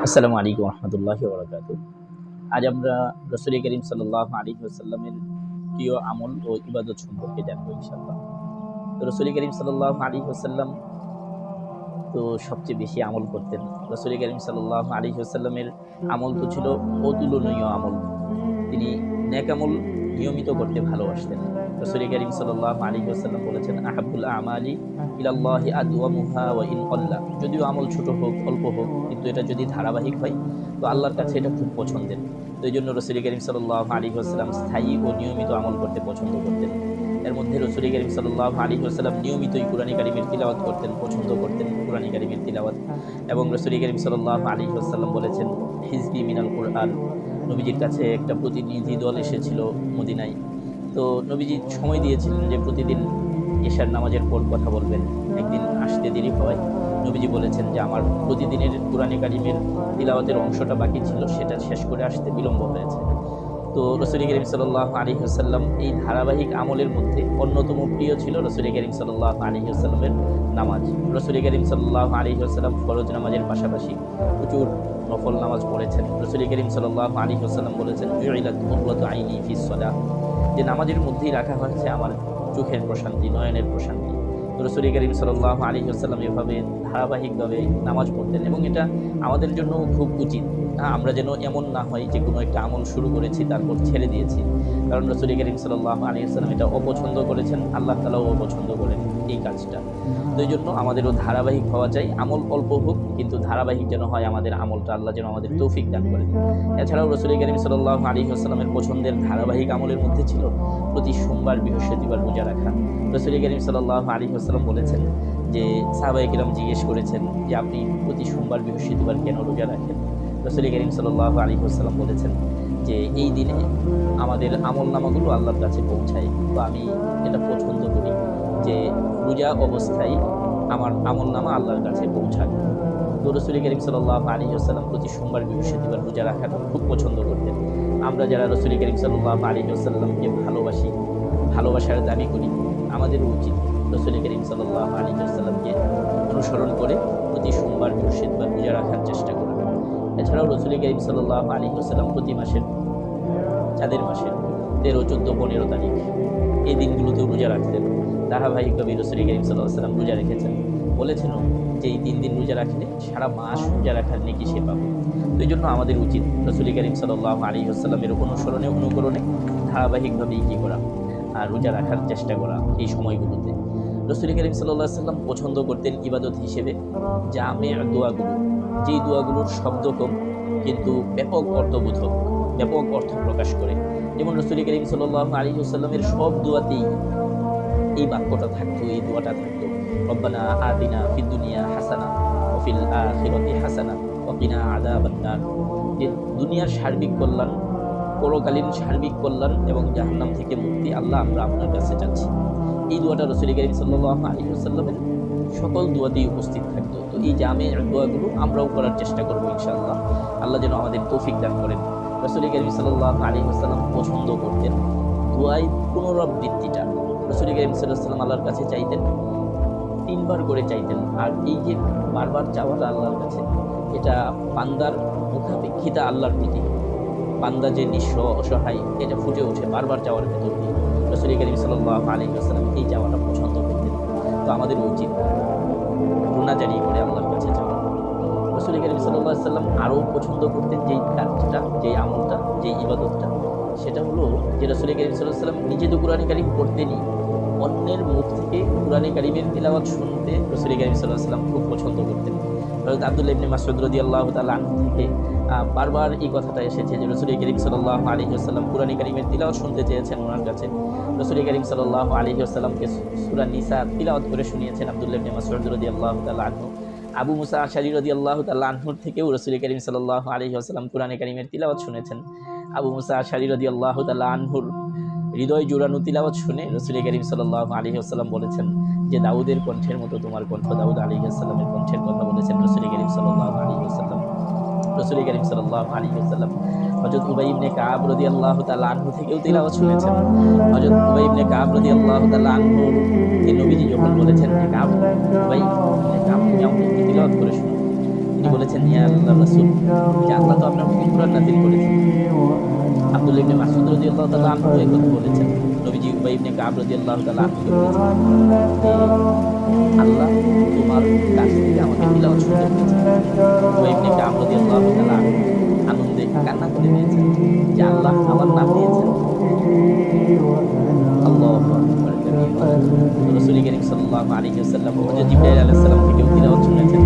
আসসালামু আলাইকুম রহমতুল্লাহি ওয়া বারাকাতুহু। আজ আমরা রাসূল করিম সাল্লাল্লাহু আলাইহি ওয়াসাল্লামের প্রিয় আমল ও ইবাদত সম্পর্কে জানবো ইনশাআল্লাহ। তো রাসূল করিম সাল্লাল্লাহু আলাইহি ওয়াসাল্লাম তো সবচেয়ে বেশি আমল করতেন। রাসূল করিম সাল্লাল্লাহু আলাইহি ওয়াসাল্লামের আমল তো ছিল অতুলনীয় আমল। তিনি নেক আমল নিয়মিত করতে ভালোবাসতেন। রাসূল করিম সাল্লাল্লাহু আলাইহি ওয়াসাল্লাম বলেছেন, আহাব্বুল আমালি ইলাল্লাহি আদওয়ামুহা ওয়া ইন ক্বাল্লা। যদিও আমল ছোট হোক, অল্প হোক, কিন্তু এটা যদি ধারাবাহিক হয় তো আল্লাহর কাছে এটা খুব পছন্দের। তো এইজন্য রাসূল করিম সাল্লাল্লাহু আলাইহি ওয়াসাল্লাম স্থায়ী ও নিয়মিত আমল করতে পছন্দ করতেন। এর মধ্যে রাসূল করিম সাল্লাল্লাহু আলাইহি ওয়াসাল্লাম নিয়মিতই কুরআন কারীমের তিলাওয়াত করতেন, পছন্দ করতেন কুরআন কারীমের তিলাওয়াত। এবং রাসূল করিম সাল্লাল্লাহু আলাইহি ওয়াসাল্লাম বলেছেন, হিজবি মিনাল কুরআন। নবীজির কাছে একটা প্রতিনিধি দল এসেছিল মদিনায়। তো নবীজি সময় দিয়েছিলেন যে প্রতিদিন এশার নামাজের পর কথা বলবেন। একদিন আসতে দেরি হওয়ায় নবীজি বলেছেন যে আমার প্রতিদিনের কুরআনে কারীমের তিলাওয়াতের অংশটা বাকি ছিল, সেটা শেষ করে আসতে বিলম্ব হয়েছে। তো রাসূল করিম সাল্লাল্লাহু আলাইহি ওয়াসাল্লাম এই ধারাবাহিক আমলের মধ্যে অন্যতম প্রিয় ছিল রাসূল করিম সাল্লাল্লাহু আলাইহি ওয়াসাল্লামের নামাজ। রাসূল করিম সাল্লাল্লাহু আলাইহি ওয়াসাল্লাম ফরজ নামাজের পাশাপাশি প্রচুর নফল নামাজ পড়েছেন। রাসূল করিম সাল্লাল্লাহু আলাইহি ওয়াসাল্লাম বলেছেন, জুইলাত কুররাতু আইনি ফিস সালাহ, যে নামাজের মধ্যেই রাখা হয়েছে আমার চোখের প্রশান্তি, নয়নের প্রশান্তি। তো রাসূল করিম সাল্লাল্লাহু আলাইহি ওয়াসাল্লাম এভাবে ধারাবাহিকভাবে নামাজ পড়তেন এবং এটা আমাদের জন্য খুব উচিত। আমরা যেন এমন না হয় যে কোনো একটা আমল শুরু করেছি তারপর ছেড়ে দিয়েছি, কারণ রাসূল করিম সাল্লাল্লাহু আলাইহি ওয়াসাল্লাম এটা অপছন্দ করেছেন, আল্লাহ তাআলাও অপছন্দ করেন এই কাজটা। তো এই জন্য আমাদেরও ধারাবাহিক হওয়া চাই। আমল অল্প হোক, কিন্তু ধারাবাহিক যেন হয় আমাদের আমলটা, আল্লাহ যেন আমাদের তৌফিক দান করেন। এছাড়াও রাসূল করিম সাল্লাল্লাহু আলাইহি ওয়াসাল্লামের পছন্দের ধারাবাহিক আমলের মধ্যে ছিল প্রতি সোমবার বৃহস্পতিবার রোজা রাখা। রাসূল করিম সাল্লাল্লাহু আলাইহি ওয়াসাল্লাম বলেছেন যে সাহাবায়ে কিরাম জিজ্ঞেস করেছেন যে আপনি প্রতি সোমবার বৃহস্পতিবার কেন রোজা রাখেন? রাসূল করিম সাল্লাল্লাহু আলাইহি ওয়াসাল্লাম বলেছেন যে এই দিনে আমাদের আমলনামাগুলো আল্লাহর কাছে পৌঁছায়, তো আমি এটা পছন্দ করি যে রোজা অবস্থায় আমার আমলনামা আল্লাহর কাছে পৌঁছায়। তো রাসূল করিম সাল্লাল্লাহু আলাইহি ওয়াসাল্লাম প্রতি সোমবার বৃহস্পতিবার রোজা রাখাটা খুব পছন্দ করতেন। আমরা যারা রাসূল করিম সাল্লাল্লাহু আলাইহি ওয়াসাল্লামকে ভালোবাসি, ভালোবাসার দাবি করি, আমাদেরও উচিত রাসূল করিম সাল্লাল্লাহু আলাইহি ওয়াসাল্লামকে অনুসরণ করে প্রতি সোমবার বৃহস্পতিবার রোজা রাখার চেষ্টা করা। এছাড়াও রাসূল করিম সাল্লাল্লাহু আলাইহি ওয়াসাল্লাম প্রতি মাসের চাঁদের মাসের 13, 14, 15 তারিখ এই দিনগুলোতেও রোজা রাখতেন। ধারাবাহিকভাবে রাসূল করিম সাল্লাল্লাহু আলাইহি ওয়াসাল্লাম রোজা রেখেছেন, বলেছেনও যে এই 3 দিন রোজা রাখলে সারা মাস রোজা রাখার নেকি সে পাবে। তো এই জন্য আমাদের উচিত রাসূল করিম সাল্লাল্লাহু আলাইহি ওয়াসাল্লামের অনুসরণে অনুকরণে ধারাবাহিকভাবেই কী করা, আর রোজা রাখার চেষ্টা করা এই সময়গুলোতে। রাসূল করিম সাল্লাল্লাহু আলাইহি ওয়াসাল্লাম পছন্দ করতেন ইবাদত হিসেবে জামিআ দোয়াগুলো, যেই দোয়াগুলোর শব্দ কম কিন্তু ব্যাপক অর্থবোধক, ব্যাপক অর্থ প্রকাশ করে। যেমন রাসূল করিম সাল্লাল্লাহু আলাইহি ওয়াসাল্লামের সব দোয়াতেই এই বাক্যটা থাকতো, এই দোয়াটা থাকতো, রব্বানা আতিনা ফিদ দুনিয়া হাসানা ওয়া ফিল আখিরাতি হাসানা ওয়া কিনা আযাবান নার। যে দুনিয়ার সার্বিক কল্যাণ, পরকালীন সার্বিক কল্যাণ এবং জাহান্নাম থেকে মুক্তি আল্লাহ আমরা আপনার কাছে চাচ্ছি। এই দোয়াটা রাসূল করিম সাল্লাল্লাহু আলাইহি ওয়াসাল্লামের সকল দোয়াতেই উপস্থিত থাকতো। তো এই জামে দোয়াগুলো আমরাও করার চেষ্টা করবো ইনশাআল্লাহ। আল্লাহ যেন আমাদের তৌফিক দান করেন। রাসূল করিম সাল্লাল্লাহু আলাইহি ওয়াসাল্লাম পছন্দ করতেন দোয়ায় পুনরাবৃত্তিটা। রাসূল করিম সাল্লাল্লাহু আলাইহি ওয়াসাল্লাম আল্লাহর কাছে চাইতেন, 3 বার করে চাইতেন। আর এই যে বারবার চাওয়াটা আল্লাহর কাছে, এটা বান্দার মুখাপেক্ষিতা আল্লাহর প্রতি। বান্দা যে নিঃস্ব অসহায়, এটা ফুটে ওঠে বারবার চাওয়ার ভেতর দিয়ে। রাসূল করিম সাল্লাল্লাহু আলাইহি ওয়াসাল্লাম এই চাওয়াটা পছন্দ করতেন। তো আমাদের উচিত রুনাজারি করে আল্লাহর কাছে যাওয়া। রাসূল করিম সাল্লাল্লাহু আলাইহি ওয়াসাল্লাম আরও পছন্দ করতেন যেই কাজটা, যেই আমলটা, যেই ইবাদতটা, সেটা হলো যে রাসূল করিম সাল্লাল্লাহু আলাইহি ওয়াসাল্লাম নিজে তো কুরআন কারীম পড়তেনই, অন্যের মুখ থেকে কুরআন কারীমের তিলাওয়াত শুনতে রাসূল করিম সাল্লাল্লাহু আলাইহি ওয়াসাল্লাম খুব পছন্দ করতেন। হযরত আব্দুল্লাহ ইবনে মাসউদ রাদিয়াল্লাহু তাআলা আনহু থেকে বারবার এই কথাটা এসেছে যে রাসূল করিম সাল্লাল্লাহু আলাইহি ওয়াসাল্লাম কুরআন কারীমের তিলাওয়াত শুনতে চেয়েছেন ওনার কাছে। রাসূল করিম সাল্লাল্লাহু আলাইহি ওয়াসাল্লামকে সূরা নিসা তিলাওয়াত করে শুনিয়েছেন আব্দুল্লাহ ইবনে মাসউদ রাদিয়াল্লাহু তাআলা আনহু। আবু মুসা আশআরী রাদিয়াল্লাহু তাআলা আনহুর থেকেও রাসূল করিম সাল্লাল্লাহু আলাইহি ওয়াসাল্লাম কুরআন কারীমের তিলাওয়াত শুনেছেন। আবু মুসা আশআরী রাদিয়াল্লাহু তাআলা আনহুর হৃদয় জোড়ানো তিলাওয়াত শুনে রাসূল করিম সাল্লাল্লাহু আলাইহি ওয়াসাল্লাম বলেছেন যে দাউদের কণ্ঠের মতো তোমার কণ্ঠ। দাউদ আলাইহিস সালামের কণ্ঠের কথা বলেছেন রাসূল করিম সাল্লাল্লাহু আলাইহি ওয়াসাল্লাম। রাসূল করিম সাল্লাল্লাহু আলাইহি ওয়াসাল্লাম হযরত উবাই ইবনে কাব রাদিয়াল্লাহু তাআলা আনহু থেকেও তিলাওয়াত শুনেছেন। হযরত উবাই ইবনে কাব রাদিয়াল্লাহু তাআলা আনহু কে নবীজি যখন বলেছেন যে কাব, উবাই ইবনে কাব, তুমি আমাকে তিলাওয়াত করে শোনাও, তিনি বলেছেন, ইয়া আল্লাহর রাসূল, যে আল্লাহ তো আপনার প্রতি কুরআন নাযিল করেছেন। আব্দুল্লাহ ইবনে মাসউদ রাদিয়াল্লাহু তাআলা আনহু এই কথা বলেছেন। নবীজি উবাই ইবনে কাব রাদিয়াল্লাহু তাআলা আনহুকে বলেছেন যে আল্লাহ তোমার কাছ থেকে আমাকে তিলাওয়াত শুনতে বলেছেন। উবাই ইবনে কাব রাদিয়াল্লাহু তাআলা আনহু আনন্দে কান্না করে দিয়েছেন যে আল্লাহ আমার নাম দিয়েছেন। আল্লাহু আকবার কাবীরা। রাসূল করিম সাল্লাল্লাহু আলাইহি ওয়াসাল্লাম হযরত জিবরাইল আলাইহিস সালাম থেকেও তিলাওয়াত শুনেছেন।